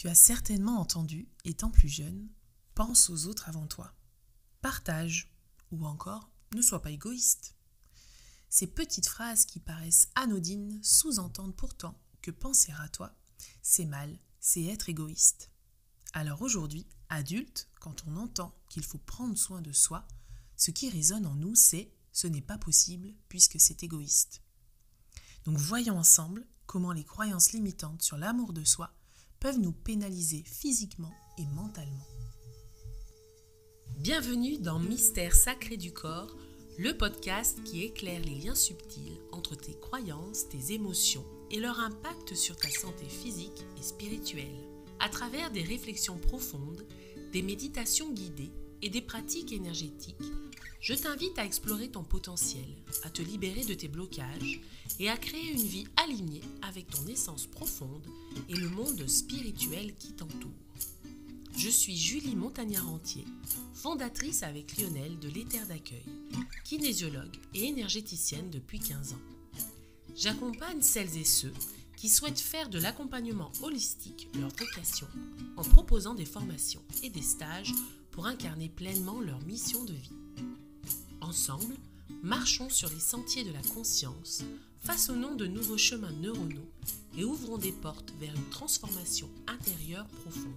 Tu as certainement entendu, étant plus jeune, pense aux autres avant toi, partage, ou encore ne sois pas égoïste. Ces petites phrases qui paraissent anodines sous-entendent pourtant que penser à toi, c'est mal, c'est être égoïste. Alors aujourd'hui, adulte, quand on entend qu'il faut prendre soin de soi, ce qui résonne en nous, c'est « ce n'est pas possible puisque c'est égoïste ». Donc voyons ensemble comment les croyances limitantes sur l'amour de soi peuvent nous pénaliser physiquement et mentalement. Bienvenue dans Mystère sacré du corps, le podcast qui éclaire les liens subtils entre tes croyances, tes émotions et leur impact sur ta santé physique et spirituelle. À travers des réflexions profondes, des méditations guidées et des pratiques énergétiques, je t'invite à explorer ton potentiel, à te libérer de tes blocages et à créer une vie alignée avec ton essence profonde et le monde spirituel qui t'entoure. Je suis Julie Montagnard-Rentier, fondatrice avec Lionel de l'Éther d'accueil, kinésiologue et énergéticienne depuis 15 ans. J'accompagne celles et ceux qui souhaitent faire de l'accompagnement holistique leur vocation en proposant des formations et des stages pour incarner pleinement leur mission de vie. Ensemble, marchons sur les sentiers de la conscience, façonnons de nouveaux chemins neuronaux et ouvrons des portes vers une transformation intérieure profonde.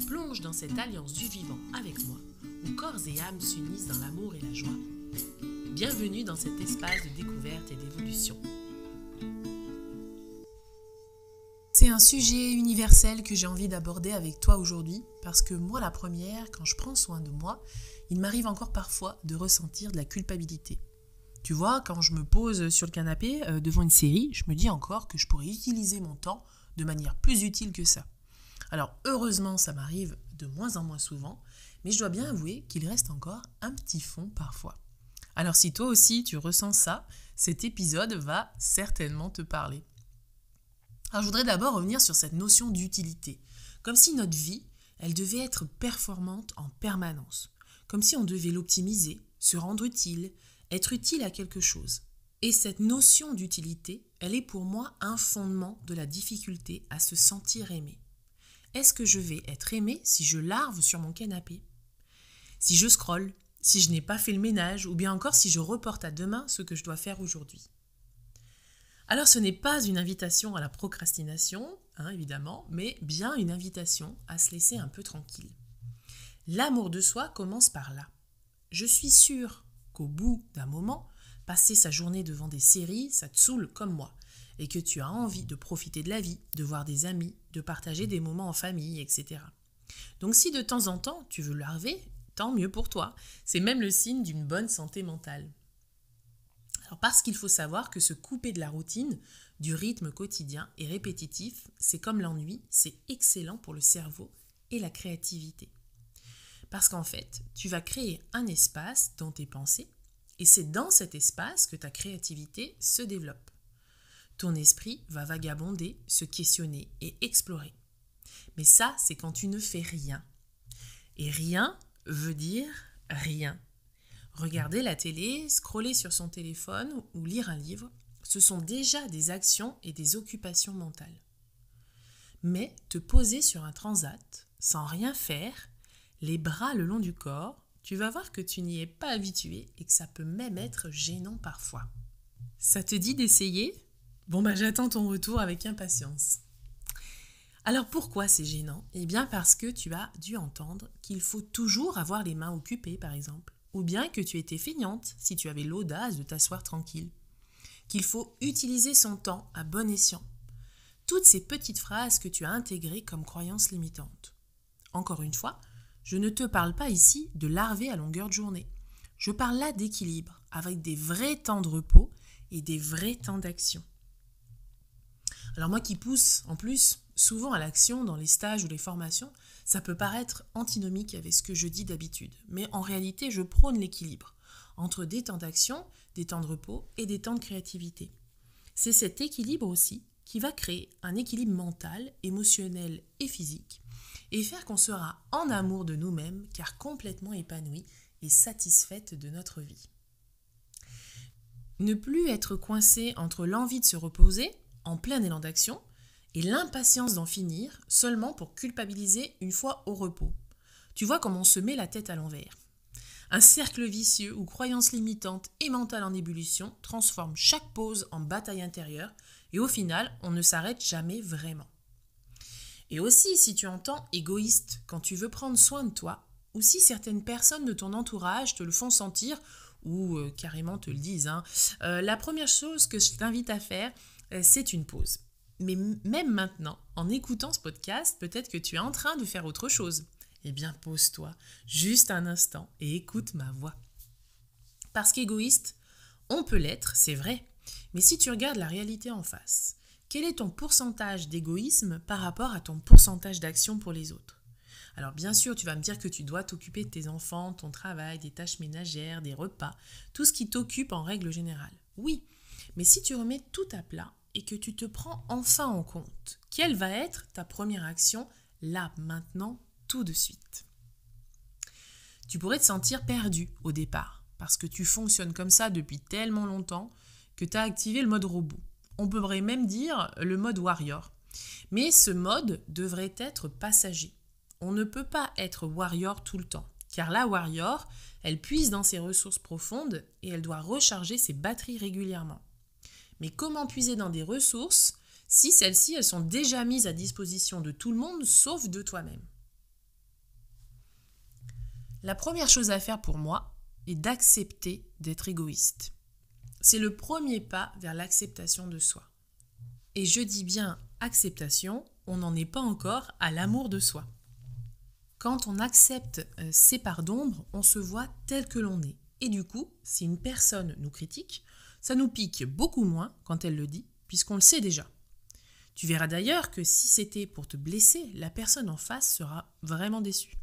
Plonge dans cette alliance du vivant avec moi, où corps et âme s'unissent dans l'amour et la joie. Bienvenue dans cet espace de découverte et d'évolution. C'est un sujet universel que j'ai envie d'aborder avec toi aujourd'hui parce que moi, la première, quand je prends soin de moi, il m'arrive encore parfois de ressentir de la culpabilité. Tu vois, quand je me pose sur le canapé devant une série, je me dis encore que je pourrais utiliser mon temps de manière plus utile que ça. Alors heureusement, ça m'arrive de moins en moins souvent, mais je dois bien avouer qu'il reste encore un petit fond parfois. Alors si toi aussi tu ressens ça, cet épisode va certainement te parler. Alors je voudrais d'abord revenir sur cette notion d'utilité, comme si notre vie, elle devait être performante en permanence, comme si on devait l'optimiser, se rendre utile, être utile à quelque chose. Et cette notion d'utilité, elle est pour moi un fondement de la difficulté à se sentir aimé. Est-ce que je vais être aimé si je larve sur mon canapé? Si je scrolle? Si je n'ai pas fait le ménage? Ou bien encore si je reporte à demain ce que je dois faire aujourd'hui? Alors ce n'est pas une invitation à la procrastination, évidemment, mais bien une invitation à se laisser un peu tranquille. L'amour de soi commence par là. Je suis sûre qu'au bout d'un moment, passer sa journée devant des séries, ça te saoule comme moi, et que tu as envie de profiter de la vie, de voir des amis, de partager des moments en famille, etc. Donc si de temps en temps tu veux larver, tant mieux pour toi. C'est même le signe d'une bonne santé mentale. Alors parce qu'il faut savoir que se couper de la routine, du rythme quotidien et répétitif, c'est comme l'ennui, c'est excellent pour le cerveau et la créativité. Parce qu'en fait, tu vas créer un espace dans tes pensées et c'est dans cet espace que ta créativité se développe. Ton esprit va vagabonder, se questionner et explorer. Mais ça, c'est quand tu ne fais rien. Et rien veut dire rien. Regarder la télé, scroller sur son téléphone ou lire un livre, ce sont déjà des actions et des occupations mentales. Mais te poser sur un transat, sans rien faire, les bras le long du corps, tu vas voir que tu n'y es pas habitué et que ça peut même être gênant parfois. Ça te dit d'essayer ? Bon j'attends ton retour avec impatience. Alors pourquoi c'est gênant ? Eh bien parce que tu as dû entendre qu'il faut toujours avoir les mains occupées par exemple, ou bien que tu étais feignante si tu avais l'audace de t'asseoir tranquille, qu'il faut utiliser son temps à bon escient. Toutes ces petites phrases que tu as intégrées comme croyances limitantes. Encore une fois, je ne te parle pas ici de larver à longueur de journée. Je parle là d'équilibre, avec des vrais temps de repos et des vrais temps d'action. Alors moi qui pousse en plus souvent à l'action dans les stages ou les formations, ça peut paraître antinomique avec ce que je dis d'habitude. Mais en réalité, je prône l'équilibre entre des temps d'action, des temps de repos et des temps de créativité. C'est cet équilibre aussi qui va créer un équilibre mental, émotionnel et physique et faire qu'on sera en amour de nous-mêmes car complètement épanouis et satisfaites de notre vie. Ne plus être coincé entre l'envie de se reposer en plein élan d'action et l'impatience d'en finir seulement pour culpabiliser une fois au repos. Tu vois comment on se met la tête à l'envers. Un cercle vicieux où croyances limitantes et mentales en ébullition transforment chaque pause en bataille intérieure et au final, on ne s'arrête jamais vraiment. Et aussi, si tu entends égoïste quand tu veux prendre soin de toi, ou si certaines personnes de ton entourage te le font sentir, ou carrément te le disent, la première chose que je t'invite à faire, c'est une pause. Mais même maintenant, en écoutant ce podcast, peut-être que tu es en train de faire autre chose. Eh bien, pose-toi juste un instant et écoute ma voix. Parce qu'égoïste, on peut l'être, c'est vrai, mais si tu regardes la réalité en face, quel est ton pourcentage d'égoïsme par rapport à ton pourcentage d'action pour les autres ? Alors bien sûr, tu vas me dire que tu dois t'occuper de tes enfants, ton travail, des tâches ménagères, des repas, tout ce qui t'occupe en règle générale. Oui, mais si tu remets tout à plat et que tu te prends enfin en compte, quelle va être ta première action là, maintenant, tout de suite ? Tu pourrais te sentir perdu au départ, parce que tu fonctionnes comme ça depuis tellement longtemps que tu as activé le mode robot. On pourrait même dire le mode warrior. Mais ce mode devrait être passager. On ne peut pas être warrior tout le temps, car la warrior, elle puise dans ses ressources profondes et elle doit recharger ses batteries régulièrement. Mais comment puiser dans des ressources si celles-ci, elles sont déjà mises à disposition de tout le monde, sauf de toi-même ? La première chose à faire pour moi est d'accepter d'être égoïste. C'est le premier pas vers l'acceptation de soi. Et je dis bien acceptation, on n'en est pas encore à l'amour de soi. Quand on accepte ses parts d'ombre, on se voit tel que l'on est. Et du coup, si une personne nous critique, ça nous pique beaucoup moins quand elle le dit, puisqu'on le sait déjà. Tu verras d'ailleurs que si c'était pour te blesser, la personne en face sera vraiment déçue.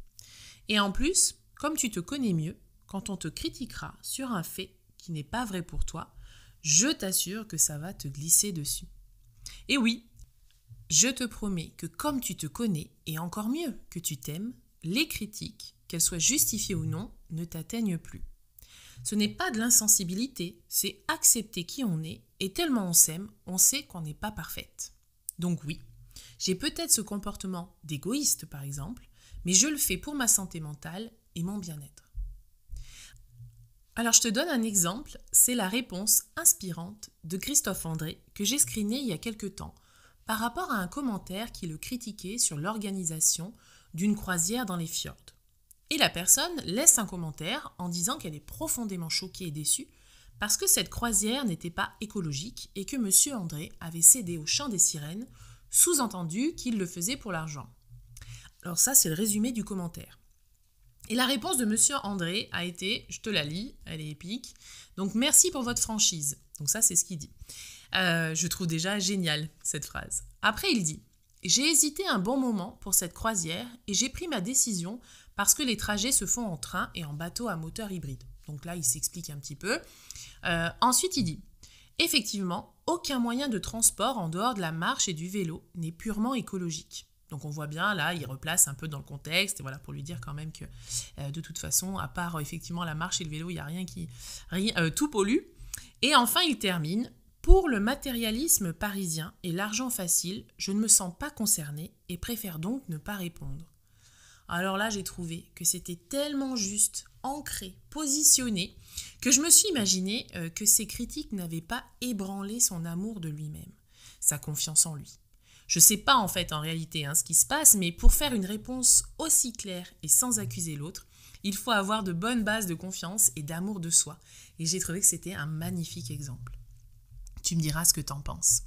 Et en plus, comme tu te connais mieux, quand on te critiquera sur un fait qui n'est pas vrai pour toi, je t'assure que ça va te glisser dessus. Et oui, je te promets que comme tu te connais, et encore mieux que tu t'aimes, les critiques, qu'elles soient justifiées ou non, ne t'atteignent plus. Ce n'est pas de l'insensibilité, c'est accepter qui on est, et tellement on s'aime, on sait qu'on n'est pas parfaite. Donc oui, j'ai peut-être ce comportement d'égoïste par exemple, mais je le fais pour ma santé mentale et mon bien-être. Alors je te donne un exemple, c'est la réponse inspirante de Christophe André que j'ai screené il y a quelque temps par rapport à un commentaire qui le critiquait sur l'organisation d'une croisière dans les fjords. Et la personne laisse un commentaire en disant qu'elle est profondément choquée et déçue parce que cette croisière n'était pas écologique et que M. André avait cédé au chant des sirènes, sous-entendu qu'il le faisait pour l'argent. Alors ça, c'est le résumé du commentaire. Et la réponse de Monsieur André a été, je te la lis, elle est épique. Donc merci pour votre franchise. Donc ça, c'est ce qu'il dit. Je trouve déjà génial cette phrase. Après, il dit « J'ai hésité un bon moment pour cette croisière et j'ai pris ma décision parce que les trajets se font en train et en bateau à moteur hybride. » Donc là, il s'explique un petit peu. Ensuite, il dit « Effectivement, aucun moyen de transport en dehors de la marche et du vélo n'est purement écologique. » Donc on voit bien, là, il replace un peu dans le contexte, et voilà, pour lui dire quand même que de toute façon, à part effectivement la marche et le vélo, il n'y a rien qui... tout pollue. Et enfin, il termine. Pour le matérialisme parisien et l'argent facile, je ne me sens pas concernée et préfère donc ne pas répondre. Alors là, j'ai trouvé que c'était tellement juste, ancré, positionné, que je me suis imaginé que ces critiques n'avaient pas ébranlé son amour de lui-même, sa confiance en lui. Je ne sais pas en fait en réalité ce qui se passe, mais pour faire une réponse aussi claire et sans accuser l'autre, il faut avoir de bonnes bases de confiance et d'amour de soi. Et j'ai trouvé que c'était un magnifique exemple. Tu me diras ce que tu en penses.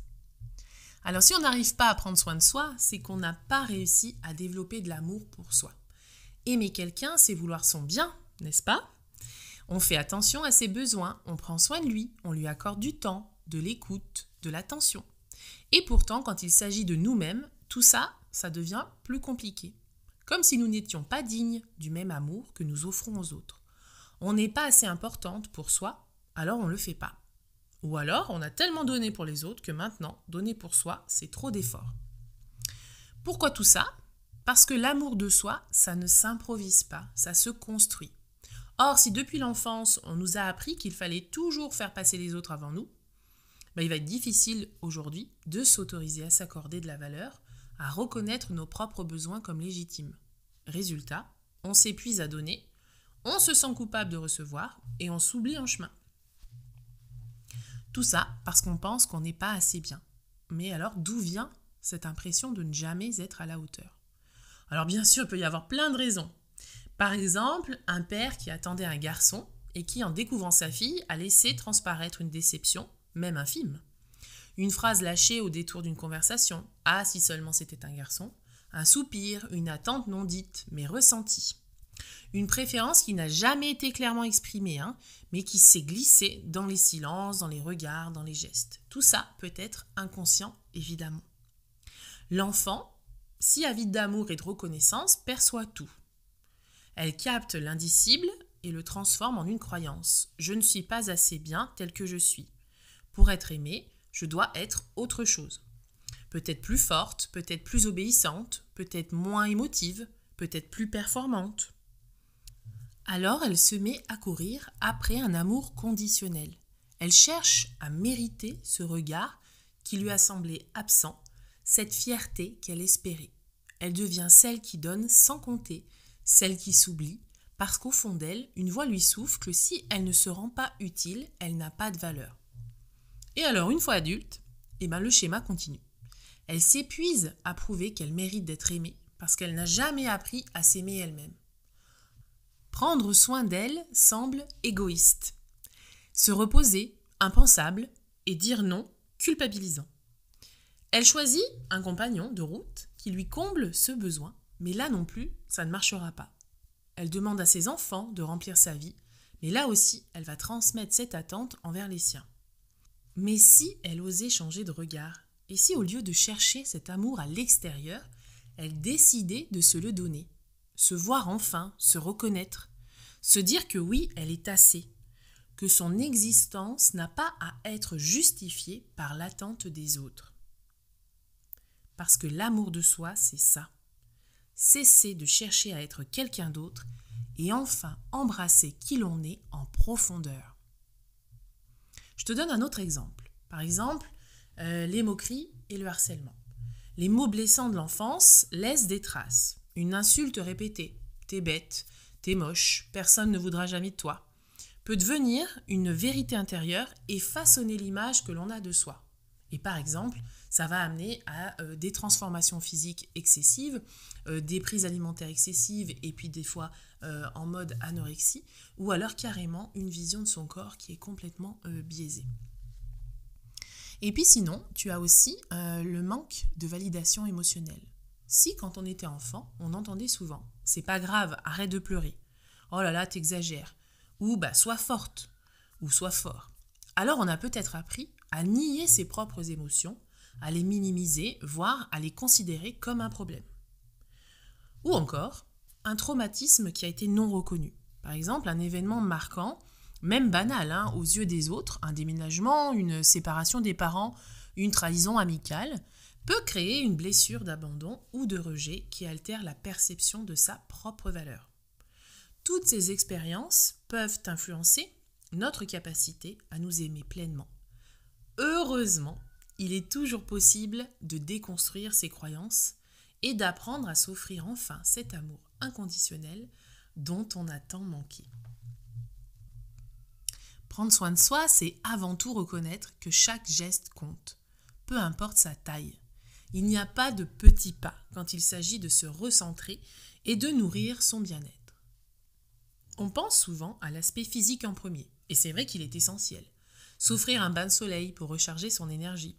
Alors si on n'arrive pas à prendre soin de soi, c'est qu'on n'a pas réussi à développer de l'amour pour soi. Aimer quelqu'un, c'est vouloir son bien, n'est-ce pas ? On fait attention à ses besoins, on prend soin de lui, on lui accorde du temps, de l'écoute, de l'attention. Et pourtant, quand il s'agit de nous-mêmes, tout ça, ça devient plus compliqué. Comme si nous n'étions pas dignes du même amour que nous offrons aux autres. On n'est pas assez importante pour soi, alors on ne le fait pas. Ou alors, on a tellement donné pour les autres que maintenant, donner pour soi, c'est trop d'efforts. Pourquoi tout ça ? Parce que l'amour de soi, ça ne s'improvise pas, ça se construit. Or, si depuis l'enfance, on nous a appris qu'il fallait toujours faire passer les autres avant nous, il va être difficile aujourd'hui de s'autoriser à s'accorder de la valeur, à reconnaître nos propres besoins comme légitimes. Résultat, on s'épuise à donner, on se sent coupable de recevoir et on s'oublie en chemin. Tout ça parce qu'on pense qu'on n'est pas assez bien. Mais alors, d'où vient cette impression de ne jamais être à la hauteur? Alors bien sûr, il peut y avoir plein de raisons. Par exemple, un père qui attendait un garçon et qui, en découvrant sa fille, a laissé transparaître une déception, même infime. Une phrase lâchée au détour d'une conversation, « Ah, si seulement c'était un garçon », un soupir, une attente non dite, mais ressentie. Une préférence qui n'a jamais été clairement exprimée, mais qui s'est glissée dans les silences, dans les regards, dans les gestes. Tout ça peut être inconscient, évidemment. L'enfant, si avide d'amour et de reconnaissance, perçoit tout. Elle capte l'indicible et le transforme en une croyance. Je ne suis pas assez bien tel que je suis. Pour être aimée, je dois être autre chose. Peut-être plus forte, peut-être plus obéissante, peut-être moins émotive, peut-être plus performante. Alors elle se met à courir après un amour conditionnel. Elle cherche à mériter ce regard qui lui a semblé absent, cette fierté qu'elle espérait. Elle devient celle qui donne sans compter, celle qui s'oublie, parce qu'au fond d'elle, une voix lui souffle que si elle ne se rend pas utile, elle n'a pas de valeur. Et alors, une fois adulte, le schéma continue. Elle s'épuise à prouver qu'elle mérite d'être aimée, parce qu'elle n'a jamais appris à s'aimer elle-même. Prendre soin d'elle semble égoïste. Se reposer, impensable, et dire non, culpabilisant. Elle choisit un compagnon de route qui lui comble ce besoin, mais là non plus, ça ne marchera pas. Elle demande à ses enfants de remplir sa vie, mais là aussi, elle va transmettre cette attente envers les siens. Mais si elle osait changer de regard, et si au lieu de chercher cet amour à l'extérieur, elle décidait de se le donner, se voir enfin, se reconnaître, se dire que oui, elle est assez, que son existence n'a pas à être justifiée par l'attente des autres. Parce que l'amour de soi, c'est ça. Cesser de chercher à être quelqu'un d'autre et enfin embrasser qui l'on est en profondeur. Je te donne un autre exemple. Par exemple, les moqueries et le harcèlement. Les mots blessants de l'enfance laissent des traces. Une insulte répétée, t'es bête, t'es moche, personne ne voudra jamais de toi, peut devenir une vérité intérieure et façonner l'image que l'on a de soi. Et par exemple, ça va amener à des transformations physiques excessives, des prises alimentaires excessives et puis des fois en mode anorexie, ou alors carrément une vision de son corps qui est complètement biaisée. Et puis sinon, tu as aussi le manque de validation émotionnelle. Si quand on était enfant, on entendait souvent « c'est pas grave, arrête de pleurer »,« oh là là, t'exagères », ou « sois forte » ou « sois fort », alors on a peut-être appris à nier ses propres émotions, à les minimiser, voire à les considérer comme un problème. Ou encore, un traumatisme qui a été non reconnu. Par exemple, un événement marquant, même banal aux yeux des autres, un déménagement, une séparation des parents, une trahison amicale, peut créer une blessure d'abandon ou de rejet qui altère la perception de sa propre valeur. Toutes ces expériences peuvent influencer notre capacité à nous aimer pleinement. Heureusement, il est toujours possible de déconstruire ces croyances et d'apprendre à s'offrir enfin cet amour inconditionnel dont on a tant manqué. Prendre soin de soi, c'est avant tout reconnaître que chaque geste compte, peu importe sa taille. Il n'y a pas de petits pas quand il s'agit de se recentrer et de nourrir son bien-être. On pense souvent à l'aspect physique en premier, et c'est vrai qu'il est essentiel. S'offrir un bain de soleil pour recharger son énergie,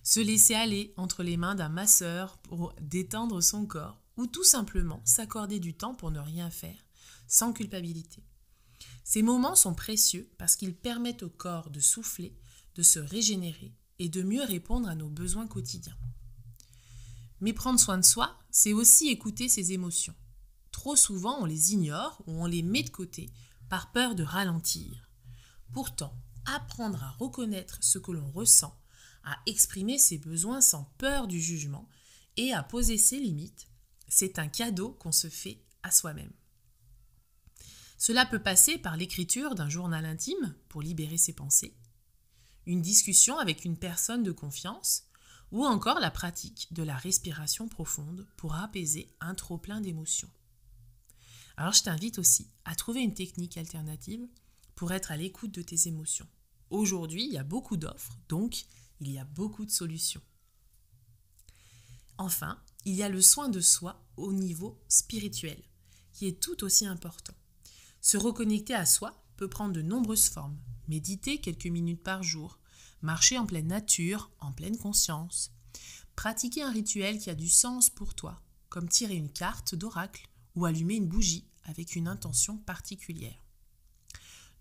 se laisser aller entre les mains d'un masseur pour détendre son corps, ou tout simplement s'accorder du temps pour ne rien faire, sans culpabilité. Ces moments sont précieux parce qu'ils permettent au corps de souffler, de se régénérer et de mieux répondre à nos besoins quotidiens. Mais prendre soin de soi, c'est aussi écouter ses émotions. Trop souvent, on les ignore ou on les met de côté par peur de ralentir. Pourtant, apprendre à reconnaître ce que l'on ressent, à exprimer ses besoins sans peur du jugement et à poser ses limites, c'est un cadeau qu'on se fait à soi-même. Cela peut passer par l'écriture d'un journal intime pour libérer ses pensées, une discussion avec une personne de confiance ou encore la pratique de la respiration profonde pour apaiser un trop-plein d'émotions. Alors je t'invite aussi à trouver une technique alternative pour être à l'écoute de tes émotions. Aujourd'hui, il y a beaucoup d'offres, donc il y a beaucoup de solutions. Enfin, il y a le soin de soi au niveau spirituel, qui est tout aussi important. Se reconnecter à soi peut prendre de nombreuses formes. Méditer quelques minutes par jour, marcher en pleine nature, en pleine conscience, pratiquer un rituel qui a du sens pour toi, comme tirer une carte d'oracle ou allumer une bougie avec une intention particulière.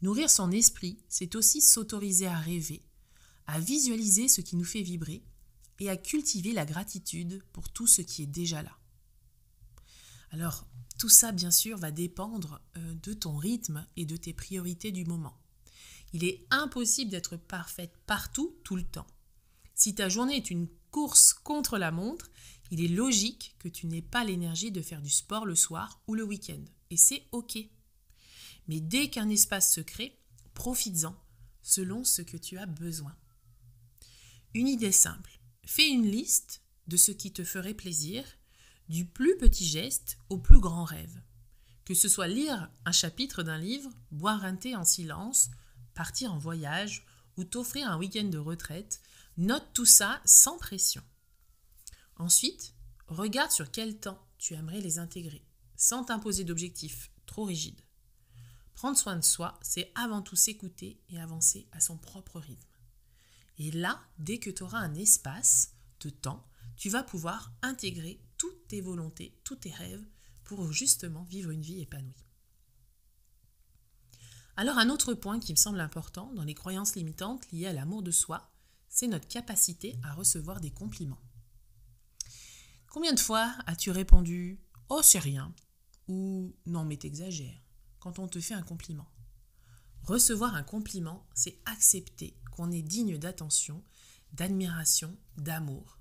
Nourrir son esprit, c'est aussi s'autoriser à rêver, à visualiser ce qui nous fait vibrer et à cultiver la gratitude pour tout ce qui est déjà là. Alors, tout ça, bien sûr, va dépendre de ton rythme et de tes priorités du moment. Il est impossible d'être parfaite partout, tout le temps. Si ta journée est une course contre la montre, il est logique que tu n'aies pas l'énergie de faire du sport le soir ou le week-end. Et c'est OK. Mais dès qu'un espace se crée, profites-en selon ce que tu as besoin. Une idée simple. Fais une liste de ce qui te ferait plaisir, du plus petit geste au plus grand rêve. Que ce soit lire un chapitre d'un livre, boire un thé en silence, partir en voyage ou t'offrir un week-end de retraite, note tout ça sans pression. Ensuite, regarde sur quel temps tu aimerais les intégrer, sans t'imposer d'objectifs trop rigides. Prendre soin de soi, c'est avant tout s'écouter et avancer à son propre rythme. Et là, dès que tu auras un espace de temps, tu vas pouvoir intégrer toutes tes volontés, tous tes rêves pour justement vivre une vie épanouie. Alors un autre point qui me semble important dans les croyances limitantes liées à l'amour de soi, c'est notre capacité à recevoir des compliments. Combien de fois as-tu répondu « Oh, c'est rien » ou « Non, mais t'exagères » quand on te fait un compliment? Recevoir un compliment, c'est accepter qu'on est digne d'attention, d'admiration, d'amour.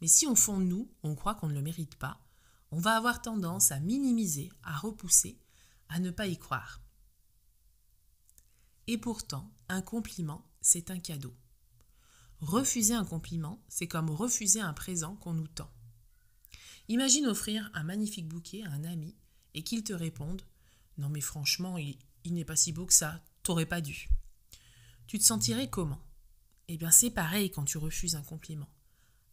Mais si au fond de nous, on croit qu'on ne le mérite pas, on va avoir tendance à minimiser, à repousser, à ne pas y croire. Et pourtant, un compliment, c'est un cadeau. Refuser un compliment, c'est comme refuser un présent qu'on nous tend. Imagine offrir un magnifique bouquet à un ami et qu'il te réponde « Non mais franchement, il n'est pas si beau que ça, t'aurais pas dû. » Tu te sentirais comment? Eh bien c'est pareil quand tu refuses un compliment.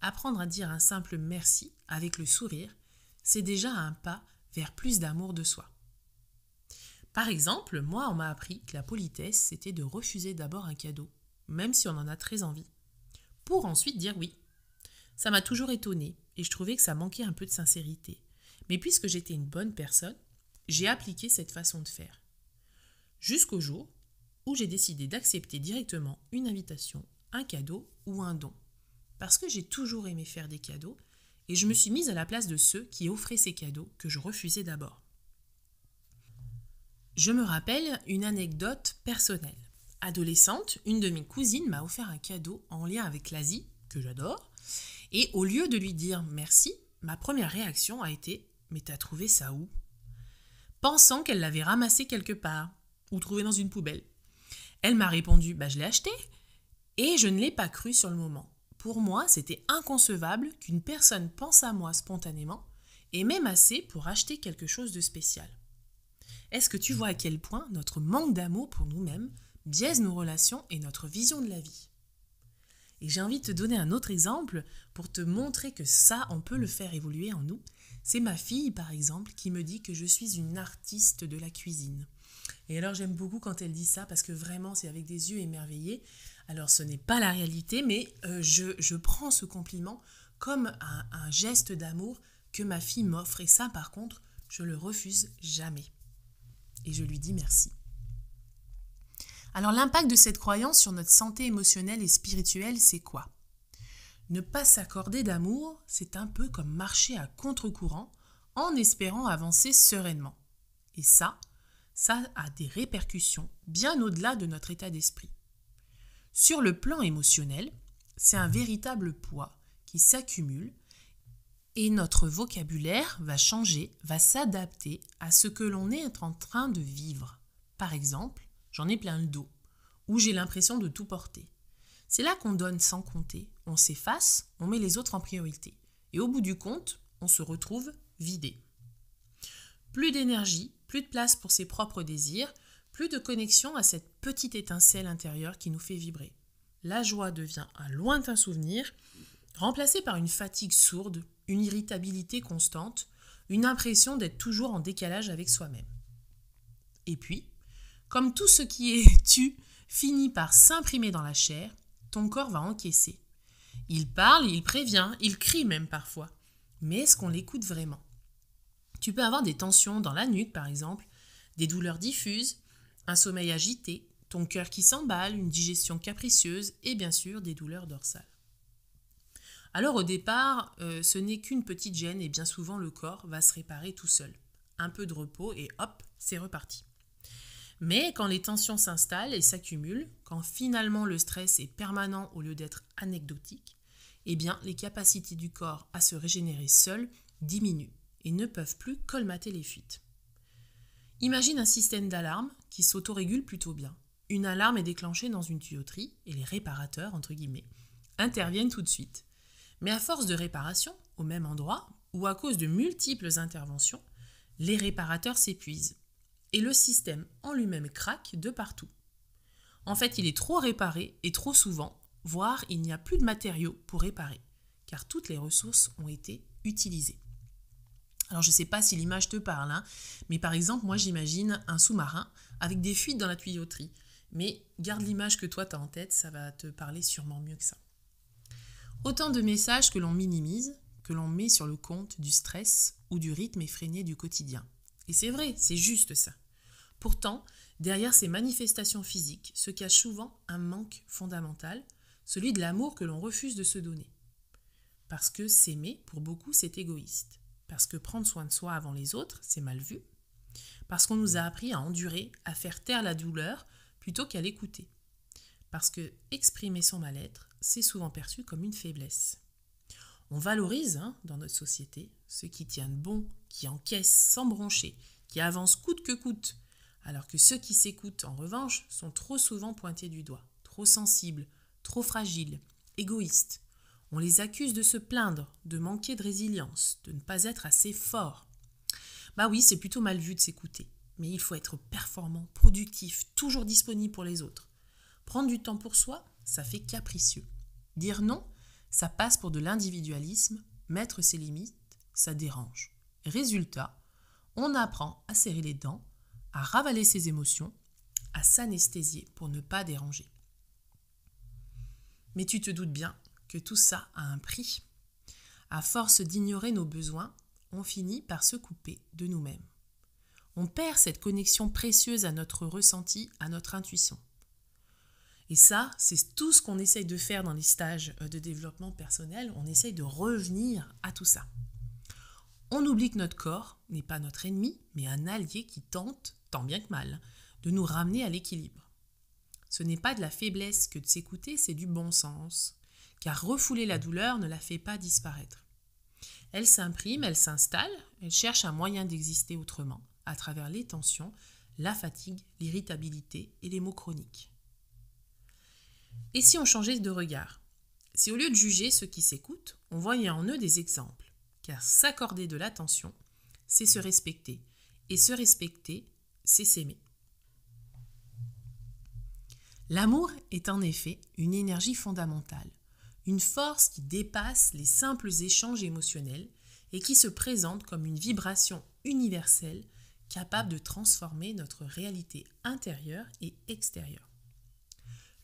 Apprendre à dire un simple merci avec le sourire, c'est déjà un pas vers plus d'amour de soi. Par exemple, moi on m'a appris que la politesse c'était de refuser d'abord un cadeau, même si on en a très envie, pour ensuite dire oui. Ça m'a toujours étonnée et je trouvais que ça manquait un peu de sincérité. Mais puisque j'étais une bonne personne, j'ai appliqué cette façon de faire. Jusqu'au jour où j'ai décidé d'accepter directement une invitation, un cadeau ou un don. Parce que j'ai toujours aimé faire des cadeaux et je me suis mise à la place de ceux qui offraient ces cadeaux que je refusais d'abord. Je me rappelle une anecdote personnelle. Adolescente, une de mes cousines m'a offert un cadeau en lien avec l'Asie, que j'adore, et au lieu de lui dire merci, ma première réaction a été « Mais t'as trouvé ça où ?» Pensant qu'elle l'avait ramassé quelque part ou trouvé dans une poubelle. Elle m'a répondu « Je l'ai acheté » et je ne l'ai pas cru sur le moment. Pour moi, c'était inconcevable qu'une personne pense à moi spontanément et même assez pour acheter quelque chose de spécial. Est-ce que tu vois à quel point notre manque d'amour pour nous-mêmes biaise nos relations et notre vision de la vie? Et j'ai envie de te donner un autre exemple pour te montrer que ça, on peut le faire évoluer en nous. C'est ma fille, par exemple, qui me dit que je suis une artiste de la cuisine. Et alors, j'aime beaucoup quand elle dit ça parce que vraiment, c'est avec des yeux émerveillés. Alors, ce n'est pas la réalité, mais je prends ce compliment comme un geste d'amour que ma fille m'offre. Et ça, par contre, je le refuse jamais. Et je lui dis merci. Alors l'impact de cette croyance sur notre santé émotionnelle et spirituelle, c'est quoi? Ne pas s'accorder d'amour, c'est un peu comme marcher à contre-courant en espérant avancer sereinement. Et ça a des répercussions bien au-delà de notre état d'esprit. Sur le plan émotionnel, c'est un véritable poids qui s'accumule et notre vocabulaire va changer, va s'adapter à ce que l'on est en train de vivre. Par exemple, j'en ai plein le dos, ou j'ai l'impression de tout porter. C'est là qu'on donne sans compter, on s'efface, on met les autres en priorité. Et au bout du compte, on se retrouve vidé. Plus d'énergie, plus de place pour ses propres désirs, plus de connexion à cette petite étincelle intérieure qui nous fait vibrer. La joie devient un lointain souvenir, remplacé par une fatigue sourde, une irritabilité constante, une impression d'être toujours en décalage avec soi-même. Et puis, comme tout ce qui est tu finit par s'imprimer dans la chair, ton corps va encaisser. Il parle, il prévient, il crie même parfois. Mais est-ce qu'on l'écoute vraiment ? Tu peux avoir des tensions dans la nuque par exemple, des douleurs diffuses, un sommeil agité, ton cœur qui s'emballe, une digestion capricieuse et bien sûr des douleurs dorsales. Alors au départ, ce n'est qu'une petite gêne et bien souvent le corps va se réparer tout seul. Un peu de repos et hop, c'est reparti. Mais quand les tensions s'installent et s'accumulent, quand finalement le stress est permanent au lieu d'être anecdotique, eh bien les capacités du corps à se régénérer seul diminuent et ne peuvent plus colmater les fuites. Imagine un système d'alarme qui s'autorégule plutôt bien. Une alarme est déclenchée dans une tuyauterie et les réparateurs, entre guillemets, interviennent tout de suite. Mais à force de réparation, au même endroit, ou à cause de multiples interventions, les réparateurs s'épuisent. Et le système en lui-même craque de partout. En fait, il est trop réparé et trop souvent, voire il n'y a plus de matériaux pour réparer, car toutes les ressources ont été utilisées. Alors je ne sais pas si l'image te parle, mais par exemple, moi j'imagine un sous-marin avec des fuites dans la tuyauterie. Mais garde l'image que toi tu as en tête, ça va te parler sûrement mieux que ça. Autant de messages que l'on minimise, que l'on met sur le compte du stress ou du rythme effréné du quotidien. Et c'est vrai, c'est juste ça. Pourtant, derrière ces manifestations physiques se cache souvent un manque fondamental, celui de l'amour que l'on refuse de se donner. Parce que s'aimer, pour beaucoup, c'est égoïste. Parce que prendre soin de soi avant les autres, c'est mal vu. Parce qu'on nous a appris à endurer, à faire taire la douleur plutôt qu'à l'écouter. Parce que exprimer son mal-être, c'est souvent perçu comme une faiblesse. On valorise, dans notre société, ceux qui tiennent bon, qui encaissent sans broncher, qui avancent coûte que coûte, alors que ceux qui s'écoutent, en revanche, sont trop souvent pointés du doigt, trop sensibles, trop fragiles, égoïstes. On les accuse de se plaindre, de manquer de résilience, de ne pas être assez fort. Bah oui, c'est plutôt mal vu de s'écouter, mais il faut être performant, productif, toujours disponible pour les autres. Prendre du temps pour soi, ça fait capricieux. Dire non, ça passe pour de l'individualisme, mettre ses limites, ça dérange. Résultat, on apprend à serrer les dents, à ravaler ses émotions, à s'anesthésier pour ne pas déranger. Mais tu te doutes bien que tout ça a un prix. À force d'ignorer nos besoins, on finit par se couper de nous-mêmes. On perd cette connexion précieuse à notre ressenti, à notre intuition. Et ça, c'est tout ce qu'on essaye de faire dans les stages de développement personnel. On essaye de revenir à tout ça. On oublie que notre corps n'est pas notre ennemi, mais un allié qui tente, tant bien que mal, de nous ramener à l'équilibre. Ce n'est pas de la faiblesse que de s'écouter, c'est du bon sens. Car refouler la douleur ne la fait pas disparaître. Elle s'imprime, elle s'installe, elle cherche un moyen d'exister autrement, à travers les tensions, la fatigue, l'irritabilité et les maux chroniques. Et si on changeait de regard ? Si au lieu de juger ceux qui s'écoutent, on voyait en eux des exemples, car s'accorder de l'attention, c'est se respecter, et se respecter, c'est s'aimer. L'amour est en effet une énergie fondamentale, une force qui dépasse les simples échanges émotionnels et qui se présente comme une vibration universelle capable de transformer notre réalité intérieure et extérieure.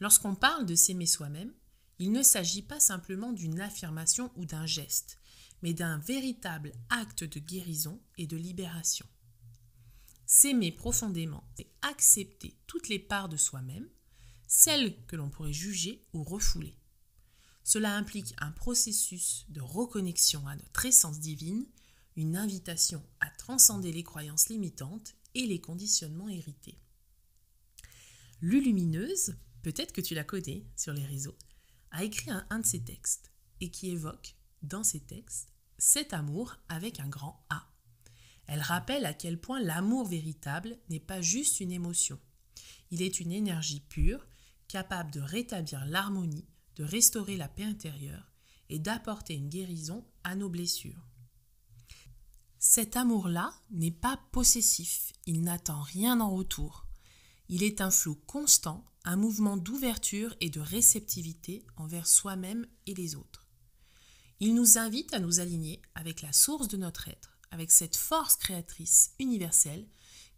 Lorsqu'on parle de s'aimer soi-même, il ne s'agit pas simplement d'une affirmation ou d'un geste, mais d'un véritable acte de guérison et de libération. S'aimer profondément, c'est accepter toutes les parts de soi-même, celles que l'on pourrait juger ou refouler. Cela implique un processus de reconnexion à notre essence divine, une invitation à transcender les croyances limitantes et les conditionnements hérités. Lulumineuse, peut-être que tu la connais sur les réseaux, a écrit un de ses textes et qui évoque, dans ses textes, cet amour avec un grand A. Elle rappelle à quel point l'amour véritable n'est pas juste une émotion. Il est une énergie pure, capable de rétablir l'harmonie, de restaurer la paix intérieure et d'apporter une guérison à nos blessures. Cet amour-là n'est pas possessif, il n'attend rien en retour. Il est un flot constant, un mouvement d'ouverture et de réceptivité envers soi-même et les autres. Il nous invite à nous aligner avec la source de notre être, avec cette force créatrice universelle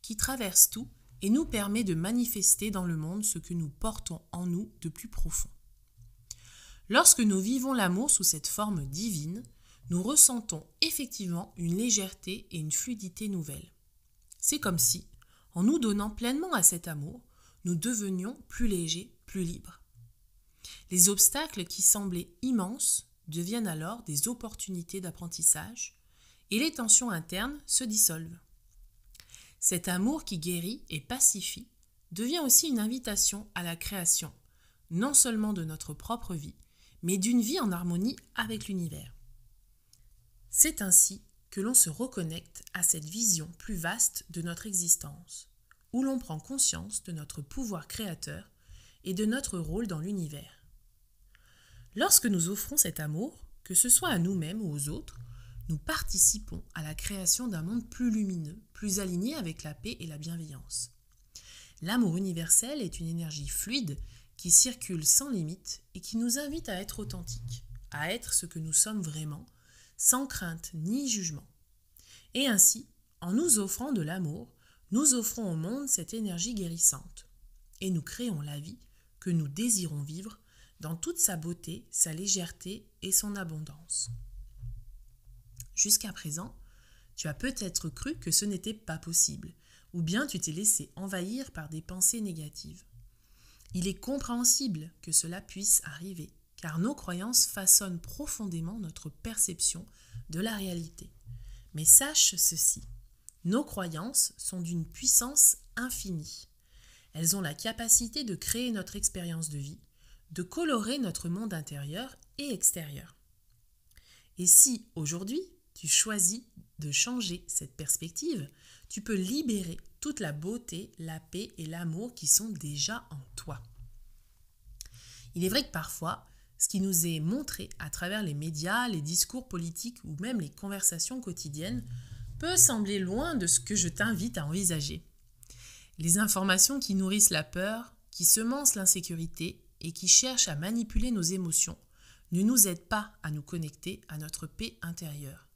qui traverse tout et nous permet de manifester dans le monde ce que nous portons en nous de plus profond. Lorsque nous vivons l'amour sous cette forme divine, nous ressentons effectivement une légèreté et une fluidité nouvelle. C'est comme si, en nous donnant pleinement à cet amour, nous devenions plus légers, plus libres. Les obstacles qui semblaient immenses deviennent alors des opportunités d'apprentissage et les tensions internes se dissolvent. Cet amour qui guérit et pacifie devient aussi une invitation à la création, non seulement de notre propre vie, mais d'une vie en harmonie avec l'univers. C'est ainsi que l'on se reconnecte à cette vision plus vaste de notre existence, où l'on prend conscience de notre pouvoir créateur et de notre rôle dans l'univers. Lorsque nous offrons cet amour, que ce soit à nous-mêmes ou aux autres, nous participons à la création d'un monde plus lumineux, plus aligné avec la paix et la bienveillance. L'amour universel est une énergie fluide qui circule sans limite et qui nous invite à être authentiques, à être ce que nous sommes vraiment, sans crainte ni jugement. Et ainsi, en nous offrant de l'amour, nous offrons au monde cette énergie guérissante. Et nous créons la vie que nous désirons vivre dans toute sa beauté, sa légèreté et son abondance. Jusqu'à présent, tu as peut-être cru que ce n'était pas possible, ou bien tu t'es laissé envahir par des pensées négatives. Il est compréhensible que cela puisse arriver, car nos croyances façonnent profondément notre perception de la réalité. Mais sache ceci, nos croyances sont d'une puissance infinie. Elles ont la capacité de créer notre expérience de vie, de colorer notre monde intérieur et extérieur. Et si, aujourd'hui, tu choisis de changer cette perspective, tu peux libérer toute la beauté, la paix et l'amour qui sont déjà en toi. Il est vrai que parfois, ce qui nous est montré à travers les médias, les discours politiques ou même les conversations quotidiennes peut sembler loin de ce que je t'invite à envisager. Les informations qui nourrissent la peur, qui semencent l'insécurité et qui cherchent à manipuler nos émotions ne nous aident pas à nous connecter à notre paix intérieure.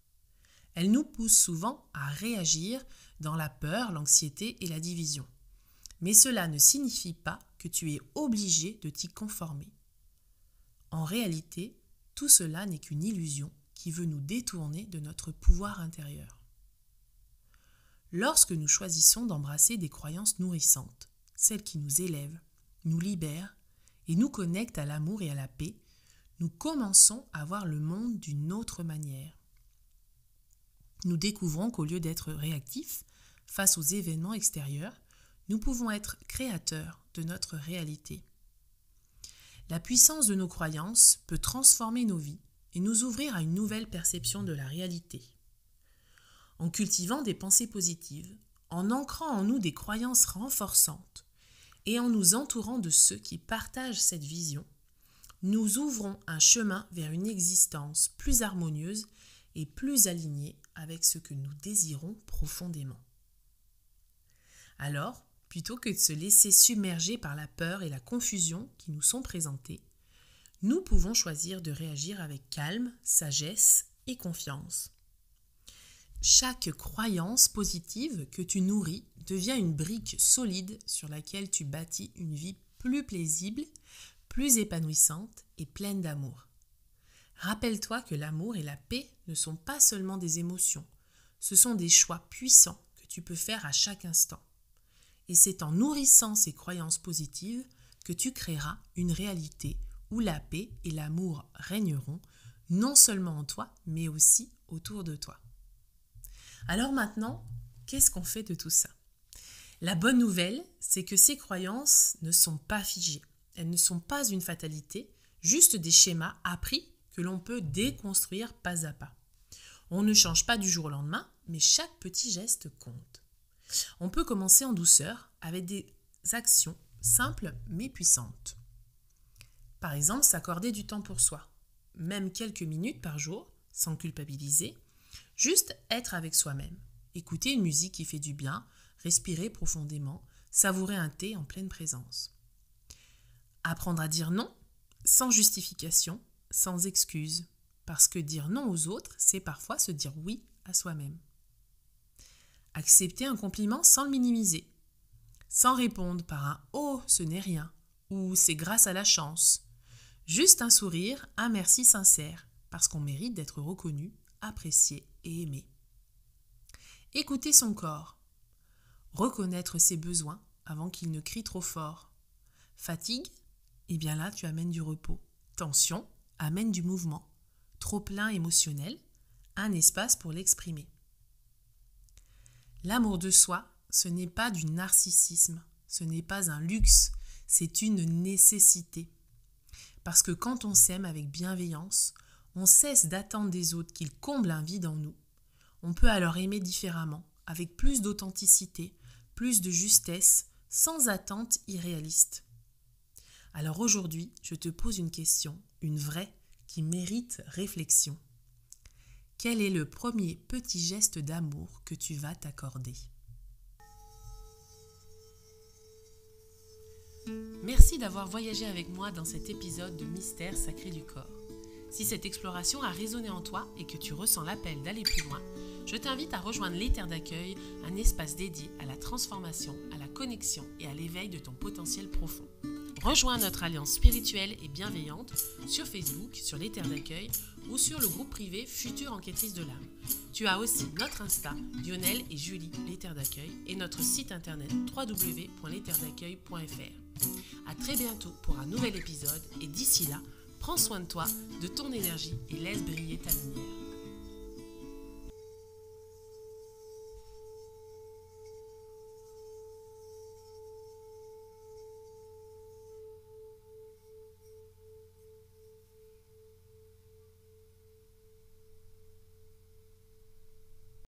Elles nous poussent souvent à réagir dans la peur, l'anxiété et la division. Mais cela ne signifie pas que tu es obligé de t'y conformer. En réalité, tout cela n'est qu'une illusion qui veut nous détourner de notre pouvoir intérieur. Lorsque nous choisissons d'embrasser des croyances nourrissantes, celles qui nous élèvent, nous libèrent et nous connectent à l'amour et à la paix, nous commençons à voir le monde d'une autre manière. Nous découvrons qu'au lieu d'être réactifs face aux événements extérieurs, nous pouvons être créateurs de notre réalité. La puissance de nos croyances peut transformer nos vies et nous ouvrir à une nouvelle perception de la réalité. En cultivant des pensées positives, en ancrant en nous des croyances renforçantes et en nous entourant de ceux qui partagent cette vision, nous ouvrons un chemin vers une existence plus harmonieuse et plus alignée avec ce que nous désirons profondément. Alors, plutôt que de se laisser submerger par la peur et la confusion qui nous sont présentées, nous pouvons choisir de réagir avec calme, sagesse et confiance. Chaque croyance positive que tu nourris devient une brique solide sur laquelle tu bâtis une vie plus paisible, plus épanouissante et pleine d'amour. Rappelle-toi que l'amour et la paix ne sont pas seulement des émotions, ce sont des choix puissants que tu peux faire à chaque instant. Et c'est en nourrissant ces croyances positives que tu créeras une réalité où la paix et l'amour régneront, non seulement en toi, mais aussi autour de toi. Alors maintenant, qu'est-ce qu'on fait de tout ça? La bonne nouvelle, c'est que ces croyances ne sont pas figées. Elles ne sont pas une fatalité, juste des schémas appris que l'on peut déconstruire pas à pas. On ne change pas du jour au lendemain, mais chaque petit geste compte. On peut commencer en douceur avec des actions simples mais puissantes. Par exemple, s'accorder du temps pour soi, même quelques minutes par jour, sans culpabiliser, juste être avec soi-même, écouter une musique qui fait du bien, respirer profondément, savourer un thé en pleine présence. Apprendre à dire non, sans justification, sans excuse, parce que dire non aux autres, c'est parfois se dire oui à soi-même. Accepter un compliment sans le minimiser, sans répondre par un « oh, ce n'est rien » ou « c'est grâce à la chance ». Juste un sourire, un merci sincère, parce qu'on mérite d'être reconnu, apprécié et aimé. Écouter son corps. Reconnaître ses besoins avant qu'il ne crie trop fort. Fatigue? Eh bien là, tu amènes du repos. Tension? Amène du mouvement. Trop plein émotionnel? Un espace pour l'exprimer. L'amour de soi, ce n'est pas du narcissisme, ce n'est pas un luxe, c'est une nécessité. Parce que quand on s'aime avec bienveillance, on cesse d'attendre des autres qu'ils comblent un vide en nous. On peut alors aimer différemment, avec plus d'authenticité, plus de justesse, sans attente irréaliste. Alors aujourd'hui, je te pose une question, une vraie, qui mérite réflexion. Quel est le premier petit geste d'amour que tu vas t'accorder ? Merci d'avoir voyagé avec moi dans cet épisode de Mystère sacré du corps. Si cette exploration a résonné en toi et que tu ressens l'appel d'aller plus loin, je t'invite à rejoindre les terres d'accueil, un espace dédié à la transformation, à la connexion et à l'éveil de ton potentiel profond. Rejoins notre alliance spirituelle et bienveillante sur Facebook, sur les terres d'accueil ou sur le groupe privé Future Enquêtrice de l'âme. Tu as aussi notre Insta, Lionel et Julie, les terres d'accueil, et notre site internet www.lesterresdaccueil.fr. À très bientôt pour un nouvel épisode et d'ici là, prends soin de toi, de ton énergie et laisse briller ta lumière.